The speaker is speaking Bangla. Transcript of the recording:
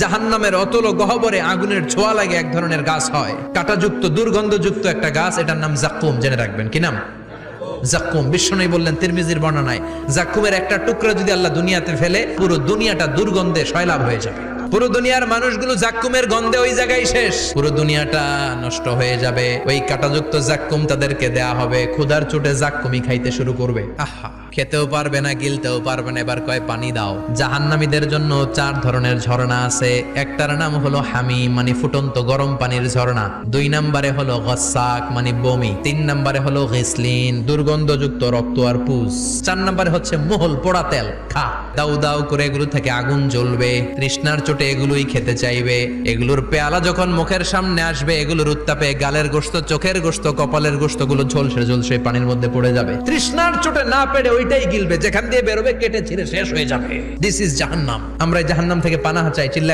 জাহান্নামের অতল গহ্বরে আগুনের ছোঁয়া লাগে এক ধরনের গাছ হয়, কাঁটাযুক্ত দুর্গন্ধযুক্ত একটা গাছ, এটার নাম জাক্কুম। জেনে রাখবেন। কি নাম? জাক্কুম। বিশ্বনবী বললেন তিরমিজির বর্ণনায়, জাক্কুমের একটা টুকরা যদি আল্লাহ দুনিয়াতে ফেলে, পুরো দুনিয়াটা দুর্গন্ধে সয়লাব হয়ে যাবে। পুরো দুনিয়ার মানুষগুলো জাক্কুমের গন্ধে ওই জায়গায় শেষ, পুরো দুনিয়াটা নষ্ট হয়ে যাবে। ওই কাঁটাযুক্ত জাক্কুম তাদেরকে দেয়া হবে, ক্ষুধার চোটে জাক্কুমই খাইতে শুরু করবে। আহা, খেতেও পারবে না, গিলতেও পারবে না, এবার কয় পানি দাও। জাহান্নামীদের জন্য 4 ধরনের ঝর্ণা আছে। একটার নাম হলো হামিম, মানে ফুটন্ত গরম পানির ঝর্ণা। 2 নম্বরে হলো গসাক, মানে বমি। 3 নম্বরে হলো গিসলিন, দুর্গন্ধযুক্ত রক্ত আর পুজ। 4 নম্বরে হচ্ছে মোহল, পোড়া তেল। খা, দাউ দাউ করে এগুলো থেকে আগুন জ্বলবে, তৃষ্ণার চোটে এগুলোই খেতে চাইবে। এগুলোর পেয়ালা যখন মুখের সামনে আসবে, এগুলোর উত্তাপে গালের গোশত, চোখের গোশত, কপালের গোশত গুলো ঝলসে ঝলসে পানির মধ্যে পড়ে যাবে। তৃষ্ণার চোটে না পেরে ওইটাই গিলবে, যেখান দিয়ে বেরোবে কেটে ছিঁড়ে শেষ হয়ে যাবে। দিস ইজ জাহান্নাম। আমরা জাহান্নাম থেকে পানাহা চাই। চিল্লায়